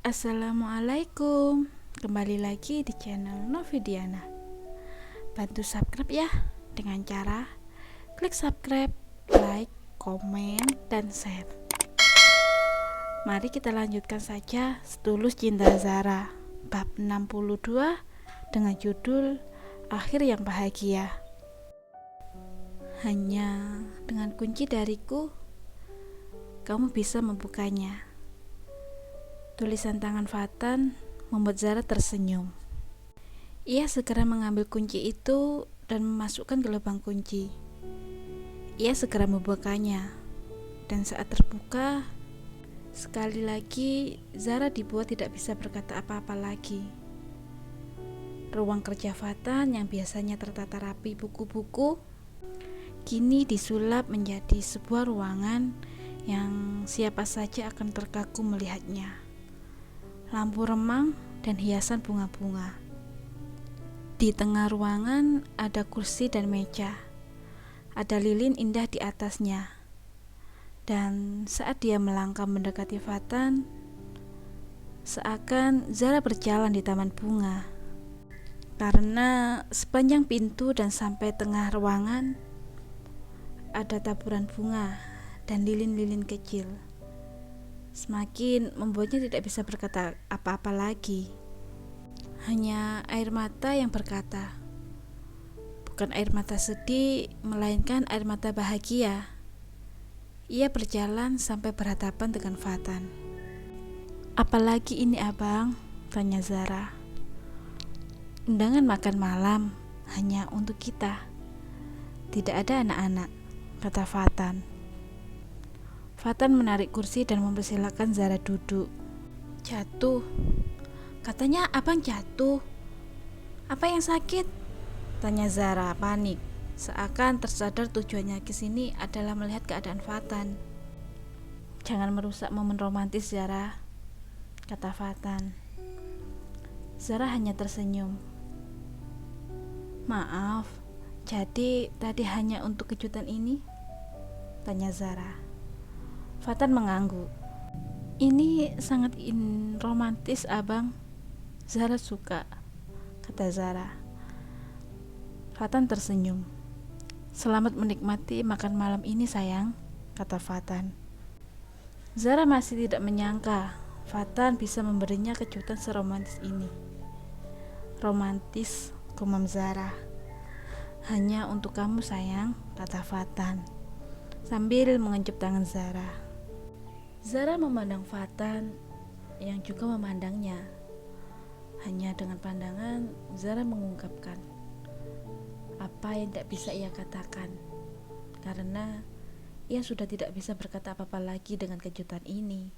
Assalamualaikum. Kembali lagi di channel Novidiana. Bantu subscribe ya dengan cara klik subscribe, like, komen, dan share. Mari kita lanjutkan saja Setulus Cinta Zara bab 62 dengan judul Akhir yang Bahagia. Hanya dengan kunci dariku kamu bisa membukanya. Tulisan tangan Fatan membuat Zara tersenyum. Ia segera mengambil kunci itu dan memasukkan ke lubang kunci. Ia segera membukanya, dan saat terbuka, sekali lagi Zara dibuat tidak bisa berkata apa-apa lagi. Ruang kerja Fatan yang biasanya tertata rapi buku-buku, kini disulap menjadi sebuah ruangan yang siapa saja akan terkagum melihatnya. Lampu remang dan hiasan bunga-bunga. Di tengah ruangan ada kursi dan meja. Ada lilin indah di atasnya. Dan saat dia melangkah mendekati Fatan, seakan Zara berjalan di taman bunga. Karena sepanjang pintu dan sampai tengah ruangan ada taburan bunga dan lilin-lilin kecil. Semakin membuatnya tidak bisa berkata apa-apa lagi. Hanya air mata yang berkata. Bukan air mata sedih, melainkan air mata bahagia. Ia berjalan sampai berhadapan dengan Fatan. "Apalagi ini abang?" tanya Zara. "Undangan makan malam hanya untuk kita. Tidak ada anak-anak," kata Fatan. Fatan menarik kursi dan mempersilahkan Zara duduk. "Jatuh. Katanya abang jatuh. Apa yang sakit?" tanya Zara panik, seakan tersadar tujuannya ke sini adalah melihat keadaan Fatan. "Jangan merusak momen romantis, Zara," kata Fatan. Zara hanya tersenyum. "Maaf, jadi tadi hanya untuk kejutan ini?" tanya Zara. Fatan mengangguk. "Ini sangat romantis abang. Zara suka," kata Zara. Fatan tersenyum. "Selamat menikmati makan malam ini sayang," kata Fatan. Zara masih tidak menyangka Fatan bisa memberinya kejutan seromantis ini. "Romantis," gumam Zara. "Hanya untuk kamu sayang," kata Fatan sambil mengecup tangan Zara. Zara memandang Fatan yang juga memandangnya. Hanya dengan pandangan Zara mengungkapkan apa yang tidak bisa ia katakan, karena ia sudah tidak bisa berkata apa-apa lagi dengan kejutan ini.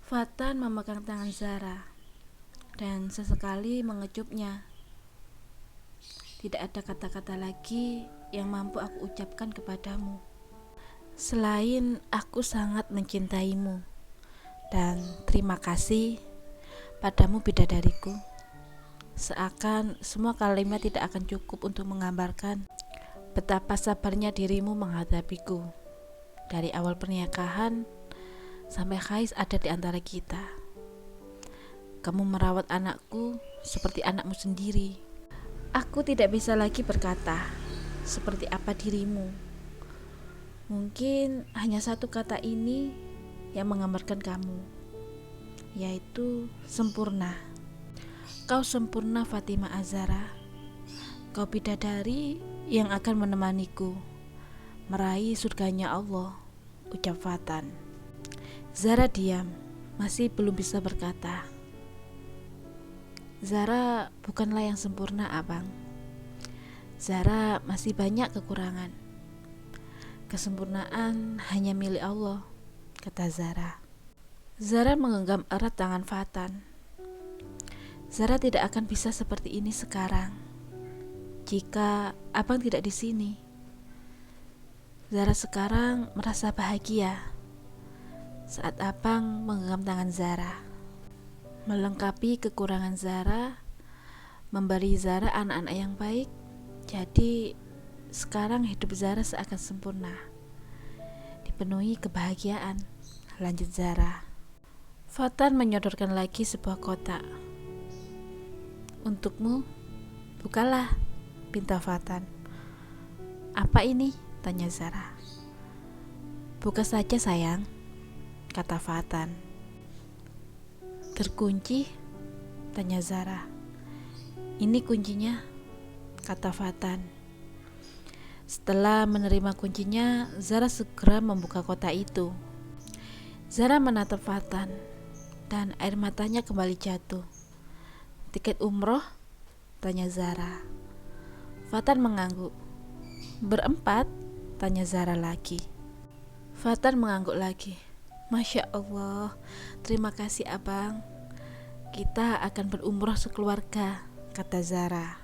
Fatan memegang tangan Zara dan sesekali mengecupnya. "Tidak ada kata-kata lagi yang mampu aku ucapkan kepadamu selain aku sangat mencintaimu dan terima kasih padamu bidadariku." Seakan semua kalimat tidak akan cukup untuk menggambarkan betapa sabarnya dirimu menghadapiku dari awal pernikahan sampai Kais ada di antara kita. Kamu merawat anakku seperti anakmu sendiri. Aku tidak bisa lagi berkata seperti apa dirimu. Mungkin hanya satu kata ini yang menggambarkan kamu, yaitu sempurna. Kau sempurna Fatimah Azhara. Kau bidadari yang akan menemaniku meraih surganya Allah, ucap Fatan. Zara diam, masih belum bisa berkata. "Zara bukanlah yang sempurna abang. Zara masih banyak kekurangan. Kesempurnaan hanya milik Allah," kata Zara. Zara menggenggam erat tangan Fatan. "Zara tidak akan bisa seperti ini sekarang jika abang tidak di sini. Zara sekarang merasa bahagia saat abang menggenggam tangan Zara, melengkapi kekurangan Zara, memberi Zara anak-anak yang baik. Jadi sekarang hidup Zara seakan sempurna, dipenuhi kebahagiaan," lanjut Zara. Fatan menyodorkan lagi sebuah kotak. Untukmu, bukalah, pinta Fatan. Apa ini? Tanya Zara. Buka saja sayang, kata Fatan. Terkunci? Tanya Zara. Ini kuncinya, kata Fatan. Setelah menerima kuncinya, Zara segera membuka kotak itu. Zara menatap Fatan dan air matanya kembali jatuh. Tiket umroh? Tanya Zara. Fatan mengangguk. Berempat? Tanya Zara lagi. Fatan mengangguk lagi. Masya Allah, terima kasih abang. Kita akan berumroh sekeluarga, kata Zara.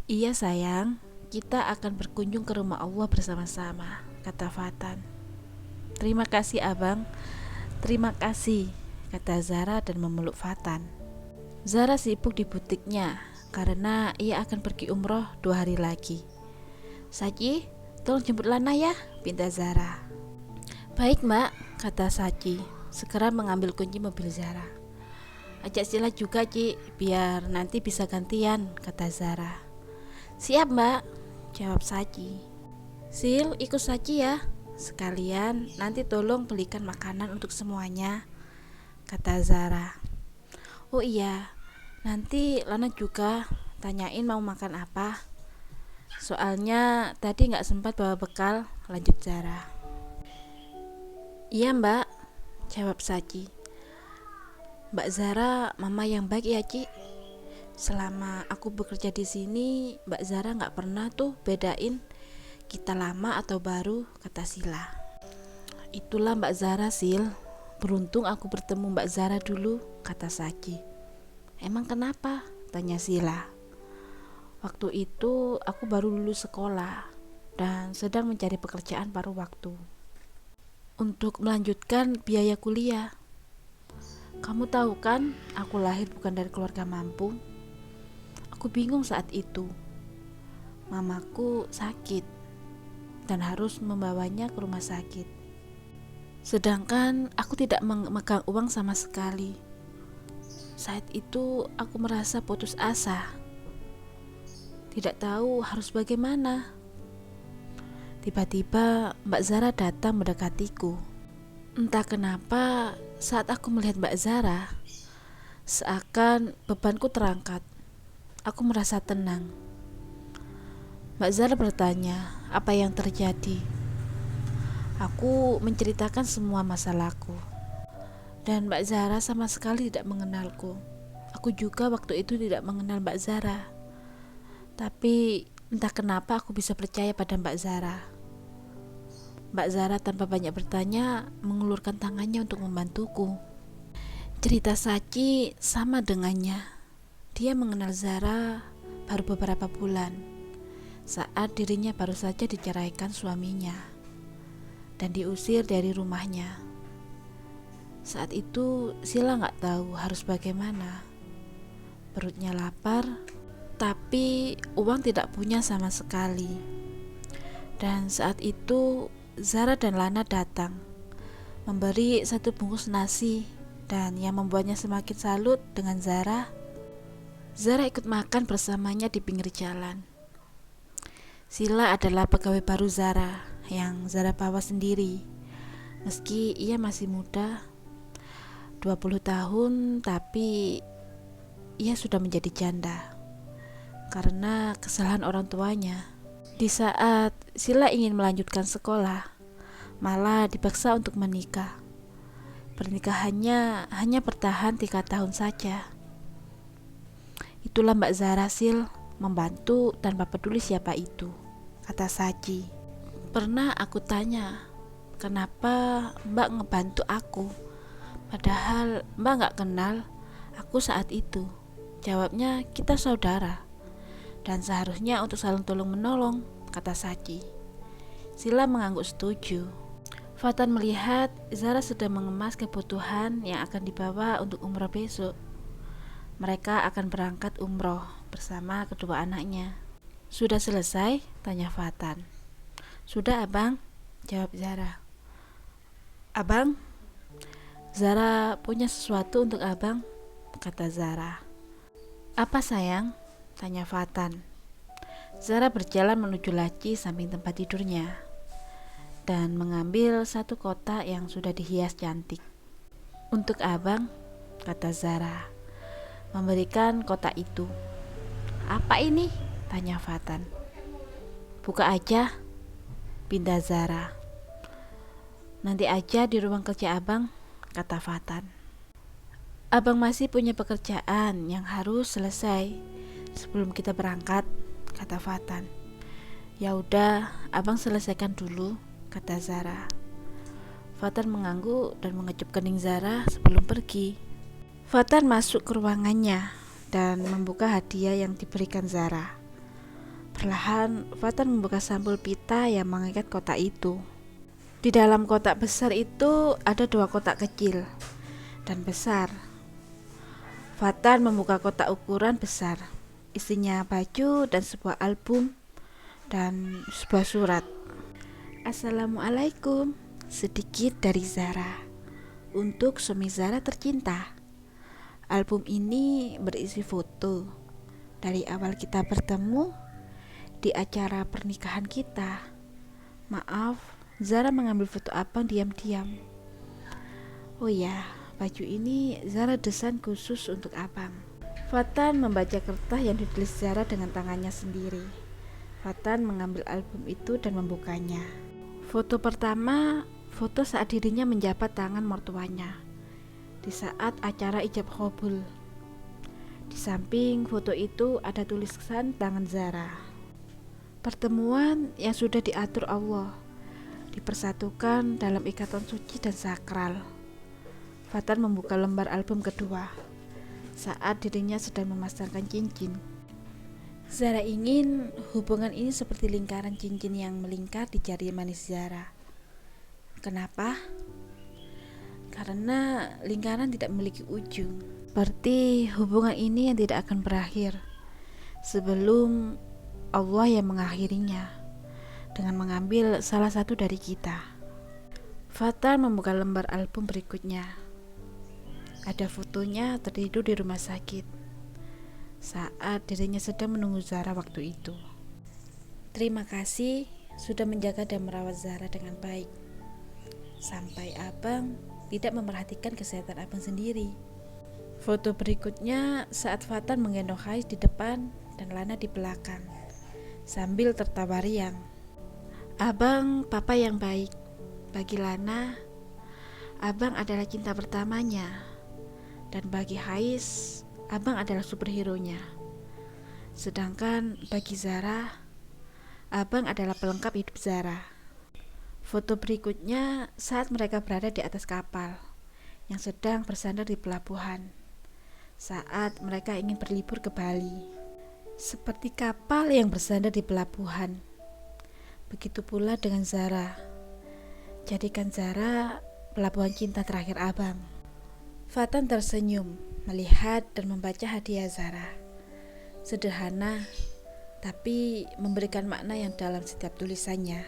Iya sayang, kita akan berkunjung ke rumah Allah bersama-sama, kata Fatan. Terima kasih abang, terima kasih, kata Zara dan memeluk Fatan. Zara sibuk di butiknya karena ia akan pergi umroh 2 hari lagi. Saji, tolong jemput Lana ya, pinta Zara. Baik mbak, kata Saji, segera mengambil kunci mobil Zara. Ajak Sila juga Ci, biar nanti bisa gantian, kata Zara. Siap mbak, jawab Saji. Sil, ikut Saji ya, sekalian nanti tolong belikan makanan untuk semuanya, kata Zara. Oh iya, nanti Lana juga tanyain mau makan apa. Soalnya tadi gak sempat bawa bekal, lanjut Zara. Iya mbak, jawab Saji. Mbak Zara mama yang baik ya Ci. Selama aku bekerja di sini, Mbak Zara gak pernah tuh bedain kita lama atau baru, kata Sila. Itulah Mbak Zara Sil, beruntung aku bertemu Mbak Zara dulu, kata Saji. Emang kenapa? Tanya Sila. Waktu itu aku baru lulus sekolah dan sedang mencari pekerjaan paruh waktu untuk melanjutkan biaya kuliah. Kamu tahu kan, aku lahir bukan dari keluarga mampu. Aku bingung saat itu. Mamaku sakit dan harus membawanya ke rumah sakit. Sedangkan aku tidak memegang uang sama sekali. Saat itu aku merasa putus asa. Tidak tahu harus bagaimana. Tiba-tiba Mbak Zara datang mendekatiku. Entah kenapa saat aku melihat Mbak Zara, seakan bebanku terangkat. Aku merasa tenang. Mbak Zara bertanya, apa yang terjadi? Aku menceritakan semua masalahku. Dan Mbak Zara sama sekali tidak mengenalku. Aku juga waktu itu tidak mengenal Mbak Zara. Tapi entah kenapa aku bisa percaya pada Mbak Zara. Mbak Zara tanpa banyak bertanya mengulurkan tangannya untuk membantuku. Cerita Saji sama dengannya. Dia mengenal Zara baru beberapa bulan saat dirinya baru saja diceraikan suaminya dan diusir dari rumahnya. Saat itu Sila gak tahu harus bagaimana. Perutnya lapar, tapi uang tidak punya sama sekali. Dan saat itu Zara dan Lana datang memberi 1 bungkus nasi, dan yang membuatnya semakin salut dengan Zara ikut makan bersamanya di pinggir jalan. Sila adalah pegawai baru Zara yang Zara bawa sendiri. Meski ia masih muda, 20 tahun, tapi ia sudah menjadi janda karena kesalahan orang tuanya. Di saat Sila ingin melanjutkan sekolah, malah dipaksa untuk menikah. Pernikahannya hanya bertahan 3 tahun saja. Itulah Mbak Zara Sil, membantu tanpa peduli siapa itu, kata Saji. Pernah aku tanya, kenapa Mbak ngebantu aku, padahal Mbak gak kenal aku saat itu. Jawabnya, kita saudara dan seharusnya untuk saling tolong menolong, kata Saji. Sila mengangguk setuju. Fatan melihat Zara sudah mengemas kebutuhan yang akan dibawa untuk umroh besok. Mereka akan berangkat umroh bersama kedua anaknya. Sudah selesai? Tanya Fatan. Sudah abang, jawab Zara. Abang? Zara punya sesuatu untuk abang, kata Zara. Apa sayang? Tanya Fatan. Zara berjalan menuju laci samping tempat tidurnya dan mengambil satu kotak yang sudah dihias cantik. Untuk abang, kata Zara, memberikan kotak itu. Apa ini? Tanya Fatan. Buka aja, pindah Zara. Nanti aja di ruang kerja abang, kata Fatan. Abang masih punya pekerjaan yang harus selesai sebelum kita berangkat, kata Fatan. Ya udah, abang selesaikan dulu, kata Zara. Fatan mengangguk dan mengecup kening Zara sebelum pergi. Fatan masuk ke ruangannya dan membuka hadiah yang diberikan Zara. Perlahan, Fatan membuka sampul pita yang mengikat kotak itu. Di dalam kotak besar itu ada 2 kotak kecil dan besar. Fatan membuka kotak ukuran besar. Isinya baju dan sebuah album dan sebuah surat. Assalamualaikum, sedikit dari Zara. Untuk suami Zara tercinta. Album ini berisi foto dari awal kita bertemu di acara pernikahan kita. Maaf, Zara mengambil foto abang diam-diam. Oh ya, baju ini Zara desain khusus untuk abang. Fatan membaca kertas yang ditulis Zara dengan tangannya sendiri. Fatan mengambil album itu dan membukanya. Foto pertama, foto saat dirinya menjabat tangan mertuanya di saat acara ijab qabul. Di samping foto itu ada tulisan tangan Zara. Pertemuan yang sudah diatur Allah, dipersatukan dalam ikatan suci dan sakral. Fatan membuka lembar album kedua saat dirinya sedang memasangkan cincin. Zara ingin hubungan ini seperti lingkaran cincin yang melingkar di jari manis Zara. Kenapa? Karena lingkaran tidak memiliki ujung. Seperti hubungan ini yang tidak akan berakhir sebelum Allah yang mengakhirinya dengan mengambil salah satu dari kita. Fatan membuka lembar album berikutnya. Ada fotonya tertidur di rumah sakit saat dirinya sedang menunggu Zara waktu itu. Terima kasih sudah menjaga dan merawat Zara dengan baik. Sampai abang tidak memperhatikan kesehatan abang sendiri. Foto berikutnya saat Fatan menggendong Hais di depan dan Lana di belakang sambil tertawa riang. Abang papa yang baik. Bagi Lana, abang adalah cinta pertamanya. Dan bagi Hais, abang adalah superhero-nya. Sedangkan bagi Zara, abang adalah pelengkap hidup Zara. Foto berikutnya saat mereka berada di atas kapal yang sedang bersandar di pelabuhan saat mereka ingin berlibur ke Bali. Seperti kapal yang bersandar di pelabuhan, begitu pula dengan Zara. Jadikan Zara pelabuhan cinta terakhir abang. Fatan tersenyum melihat dan membaca hadiah Zara. Sederhana, tapi memberikan makna yang dalam setiap tulisannya.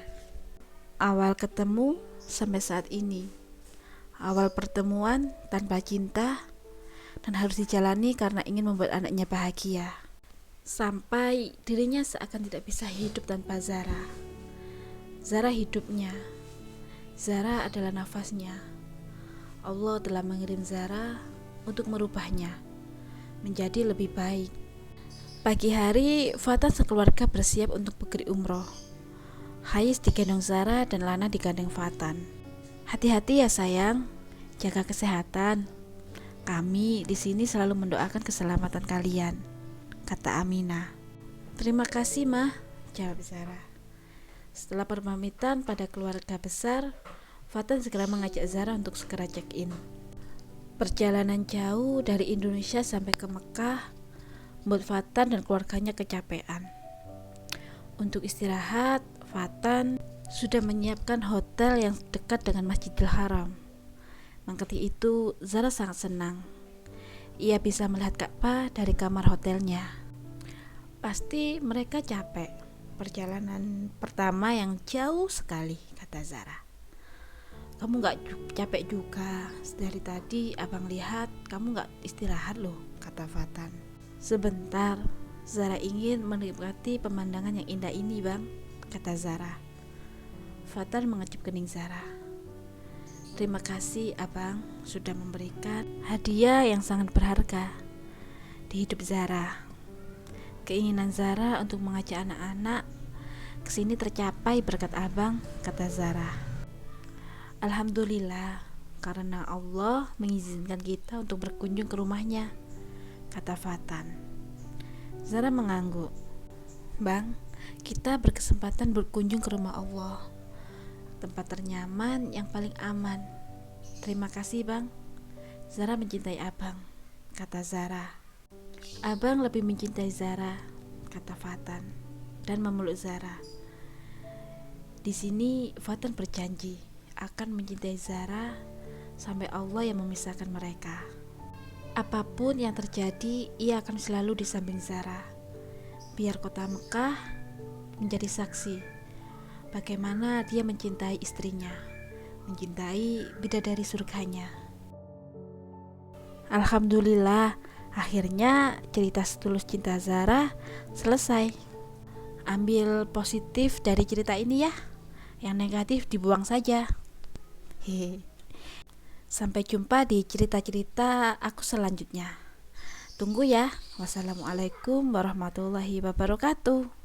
Awal ketemu sampai saat ini. Awal pertemuan tanpa cinta dan harus dijalani karena ingin membuat anaknya bahagia. Sampai dirinya seakan tidak bisa hidup tanpa Zara. Zara hidupnya. Zara adalah nafasnya. Allah telah mengirim Zara untuk merubahnya menjadi lebih baik. Pagi hari, Fatan sekeluarga bersiap untuk pergi umroh. Hais digendong Zara dan Lana digandeng Fatan. Hati-hati ya sayang, jaga kesehatan. Kami di sini selalu mendoakan keselamatan kalian, kata Aminah. Terima kasih mah, jawab Zara. Setelah perpamitan pada keluarga besar, Fatan segera mengajak Zara untuk segera check-in. Perjalanan jauh dari Indonesia sampai ke Mekah membuat Fatan dan keluarganya kecapean. Untuk istirahat, Fatan sudah menyiapkan hotel yang dekat dengan Masjidil Haram. Mengetahui itu, Zara sangat senang. Ia bisa melihat Ka'bah dari kamar hotelnya. Pasti mereka capek. Perjalanan pertama yang jauh sekali, kata Zara. kamu gak capek juga? Dari tadi abang lihat kamu gak istirahat loh, kata Fatan. Sebentar, Zara ingin menikmati pemandangan yang indah ini bang, kata Zara. Fatan mengecup kening Zara. Terima kasih abang sudah memberikan hadiah yang sangat berharga di hidup Zara. Keinginan Zara untuk mengajak anak-anak kesini tercapai berkat abang, kata Zara. Alhamdulillah, karena Allah mengizinkan kita untuk berkunjung ke rumahnya, kata Fatan. Zara mengangguk. Bang, kita berkesempatan berkunjung ke rumah Allah, tempat ternyaman yang paling aman. Terima kasih bang. Zara mencintai abang, kata Zara. Abang lebih mencintai Zara, kata Fatan, dan memeluk Zara. Di sini Fatan berjanji akan mencintai Zara sampai Allah yang memisahkan mereka. Apapun yang terjadi, ia akan selalu di samping Zara. Biar kota Mekah menjadi saksi bagaimana dia mencintai istrinya, mencintai bidadari surganya. Alhamdulillah, akhirnya cerita setulus cinta Zara selesai. Ambil positif dari cerita ini ya, yang negatif dibuang saja. Hehe. Sampai jumpa di cerita-cerita aku selanjutnya. Tunggu ya. Wassalamualaikum warahmatullahi wabarakatuh.